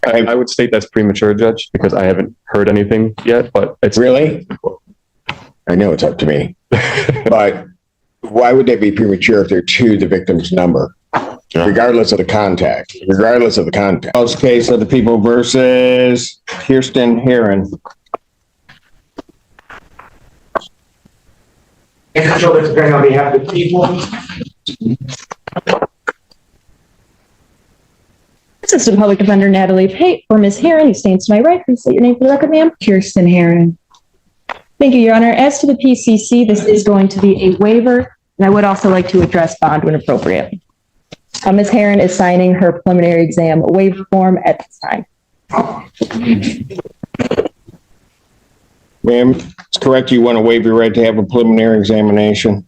I would state that's premature, Judge, because I haven't heard anything yet, but it's... Really? I know it's up to me, but why would that be premature if they're to the victim's number? Regardless of the contact, House case of the people versus Kirsten Heron. Children's attorney on behalf of the people. Assistant Public Defender Natalie Pate for Ms. Heron, who stands to my right. Please state your name for the record, ma'am. Kirsten Heron. Thank you, Your Honor. As to the PCC, this is going to be a waiver, and I would also like to address bond when appropriate. Ms. Heron is signing her preliminary exam waiver form at this time. Ma'am, it's correct you want to waive your right to have a preliminary examination?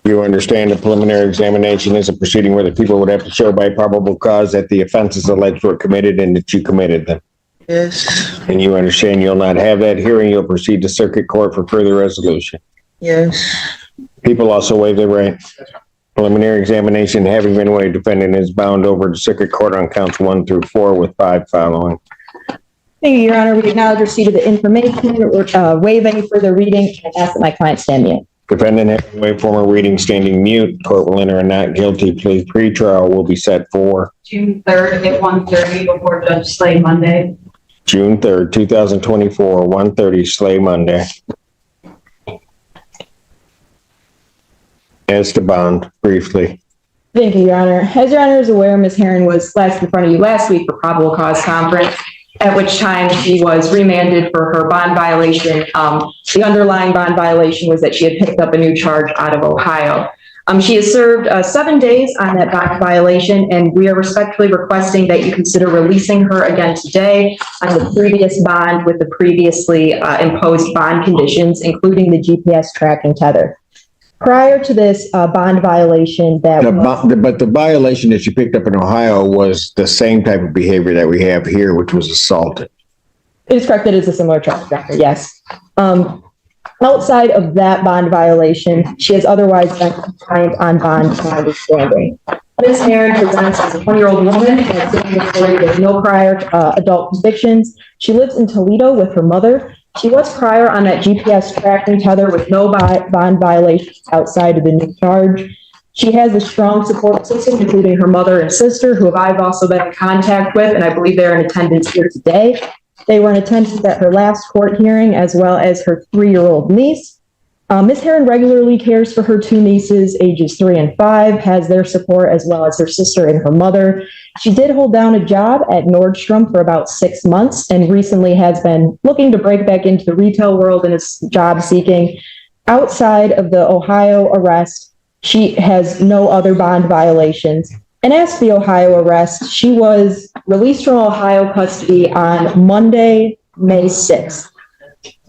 You understand the preliminary examination is a proceeding where the people would have to show by probable cause that the offenses alleged were committed and that you committed them? Yes. And you understand you'll not have that hearing, you'll proceed to circuit court for further resolution? Yes. People also waive their right. Preliminary examination having been waived, defendant is bound over to circuit court on counts 1 through 4 with 5 following. Thank you, Your Honor. We acknowledge receipt of the information, or waive any further reading, and ask that my client stand mute. Defendant having waived former reading standing mute. Court will enter a not guilty plea. Pre-trial will be set for June 3rd at 1:30 before Judge Slay Monday. June 3rd, 2024, 1:30, Slay Monday. As to bond, briefly. Thank you, Your Honor. As Your Honor is aware, Ms. Heron was last in front of you last week for probable cause conference, at which time she was remanded for her bond violation. The underlying bond violation was that she had picked up a new charge out of Ohio. She has served 7 days on that bond violation, and we are respectfully requesting that you consider releasing her again today on the previous bond with the previously imposed bond conditions, including the GPS tracking tether. Prior to this bond violation but the violation that you picked up in Ohio was the same type of behavior that we have here, which was assaulted. It is correct that it is a similar charge, Doctor, yes. Outside of that bond violation, she has otherwise been compliant on bond standing. Ms. Heron presents as a 20-year-old woman with no prior adult convictions. She lives in Toledo with her mother. She was prior on that GPS tracking tether with no bond violations outside of the new charge. She has a strong support system, including her mother and sister, who I've also been in contact with, and I believe they're in attendance here today. They were in attendance at her last court hearing, as well as her 3-year-old niece. Ms. Heron regularly cares for her 2 nieces, ages 3 and 5, has their support, as well as her sister and her mother. She did hold down a job at Nordstrom for about 6 months and recently has been looking to break back into the retail world and is job seeking. Outside of the Ohio arrest, she has no other bond violations. And as for the Ohio arrest, she was released from Ohio custody on Monday, May 6th.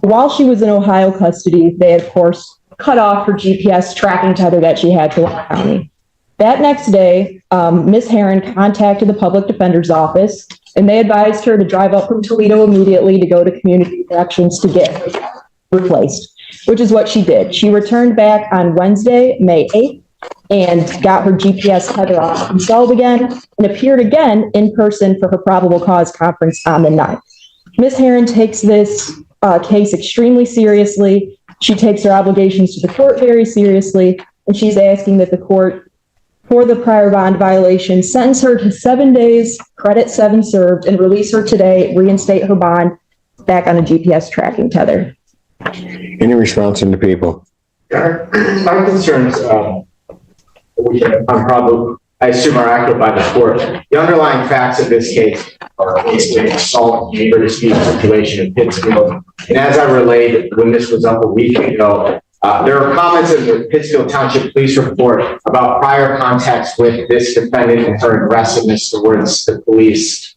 While she was in Ohio custody, they, of course, cut off her GPS tracking tether that she had to Lake County. That next day, Ms. Heron contacted the public defender's office, and they advised her to drive up from Toledo immediately to go to community corrections to get her replaced, which is what she did. She returned back on Wednesday, May 8th, and got her GPS tether off installed again, and appeared again in person for her probable cause conference on the 9th. Ms. Heron takes this case extremely seriously. She takes her obligations to the court very seriously, and she's asking that the court, for the prior bond violation, sentence her to 7 days, credit 7 served, and release her today, reinstate her bond back on a GPS tracking tether. Any response from the people? My concerns, I assume are accurate by the court. The underlying facts of this case are basically an assault and neighbor dispute situation in Pittsfield. And as I relayed when this was up a week ago, there are comments in the Pittsfield Township Police report about prior contacts with this defendant and her aggressiveness towards the police.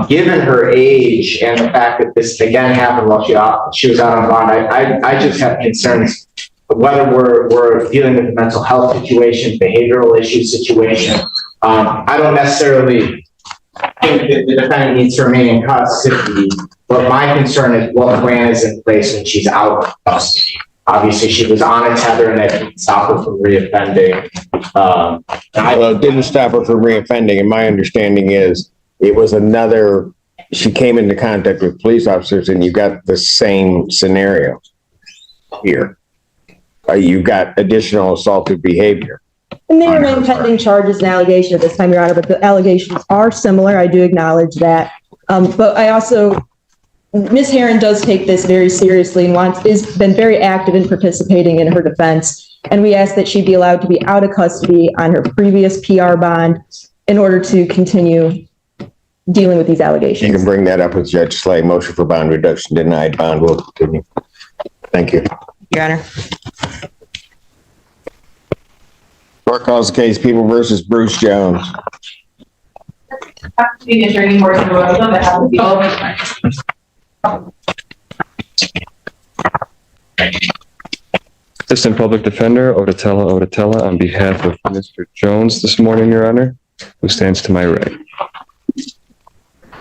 Given her age and the fact that this again happened while she was out on bond, I just have concerns whether we're dealing with a mental health situation, behavioral issue situation. I don't necessarily think that the defendant needs to remain in custody, but my concern is what plan is in place when she's out of custody. Obviously, she was on a tether and that didn't stop her from reoffending. Well, it didn't stop her from reoffending, and my understanding is it was another, she came into contact with police officers and you got the same scenario here. You got additional assaultive behavior. And they remain pending charges and allegations at this time, Your Honor, but the allegations are similar. I do acknowledge that. But I also, Ms. Herron does take this very seriously and has been very active in participating in her defense. And we ask that she be allowed to be out of custody on her previous PR bond in order to continue dealing with these You allegations. can bring that up with Judge Slay. Motion for bond reduction denied. Bond will continue. Thank you. Your Honor. Court calls the case People versus Bruce Jones. Have to be an attorney more than one of them, it has to be all of them. Assistant Public Defender Odetella on behalf of Mr. Jones this morning, Your Honor, who stands to my right.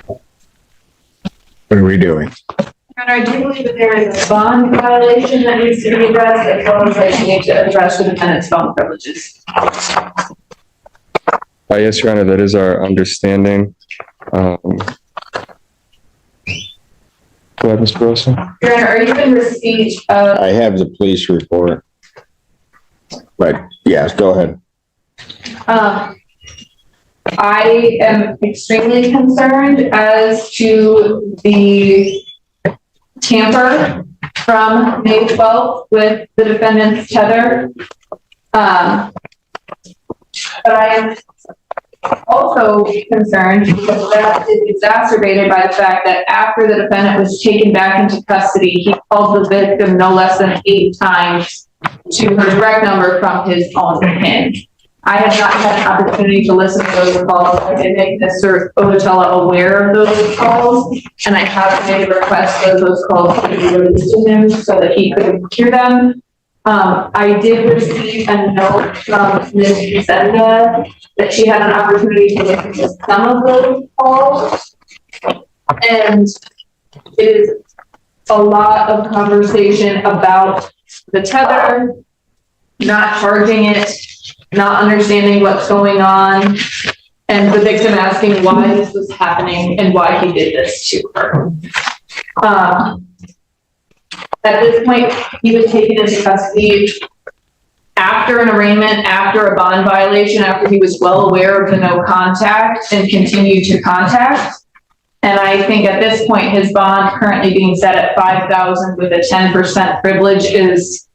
What are we doing? Your Honor, I do believe that there is a bond violation that needs to be addressed, as well as I need to address the defendant's phone privileges. Yes, Your Honor, that is our understanding. Go ahead, Ms. Barosa. Your Honor, are you in receipt of, I have the police report. But yes, go ahead. I am extremely concerned as to the tamper from May 12th with the defendant's tether. But I am also concerned because that is exacerbated by the fact that after the defendant was taken back into custody, he called the victim no less than 8 times to her direct number from his own PIN. I have not had an opportunity to listen to those calls. I did make Mr. Odetella aware of those calls, and I have made a request that those calls be released to him so that he could hear them. I did receive a note from Ms. Gisenda that she had an opportunity to listen to some of those calls. And it is a lot of conversation about the tether, not charging it, not understanding what's going on, and the victim asking why this was happening and why he did this to her. At this point, he was taken into custody after an arraignment, after a bond violation, after he was well aware of the no contact and continued to contact. And I think at this point, his bond currently being set at $5,000 with a 10% privilege is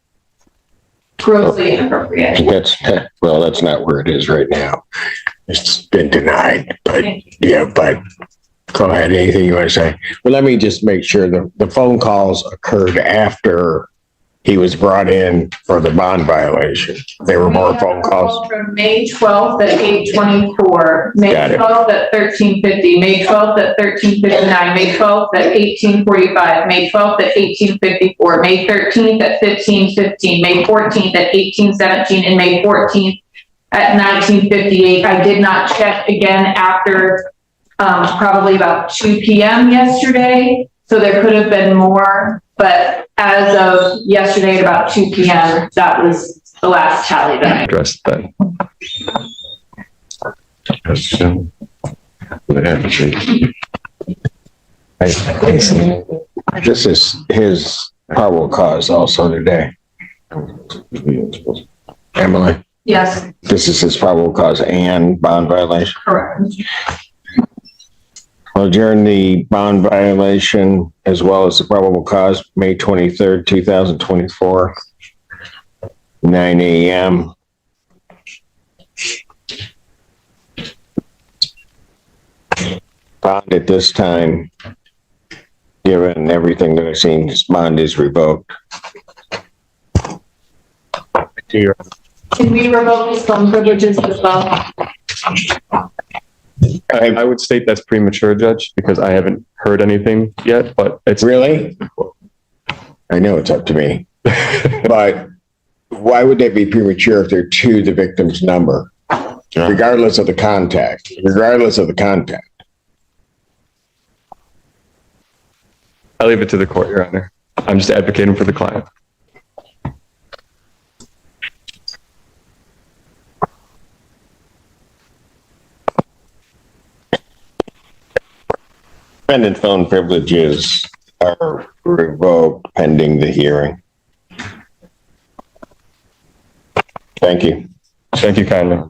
grossly inappropriate. That's not where it is right now. It's been denied, but yeah, but go ahead. Anything you want to say? Well, let me just make sure the phone calls occurred after he was brought in for the bond violation. There were more phone calls. From May 12th at 8:24, May 12th at 13:50, May 12th at 13:59, May 12th at 18:45, May 12th at 18:54, May 13th at 15:15, May 14th at 18:17, and May 14th at 19:58. I did not check again after probably about 2 p.m. yesterday, so there could have been more, but as of yesterday at about 2 p.m., that was the last tally that I Address that. This is his probable cause also today. Emily, Yes, this is his probable cause and bond violation. correct. Well, during the bond violation as well as the probable cause, May 23rd, 2024, 9 a.m. Bond at this time, given everything that I've seen, his bond is revoked. Can we revoke his phone privileges as well? I would state that's premature, Judge, because I haven't heard anything yet, but it's Really? I know it's up to me, but why would that be premature if they're to the victim's number? Regardless of the contact, I leave it to the court, Your Honor. I'm just advocating for the client. Defendant phone privileges are revoked pending the hearing. Thank you. Thank you kindly.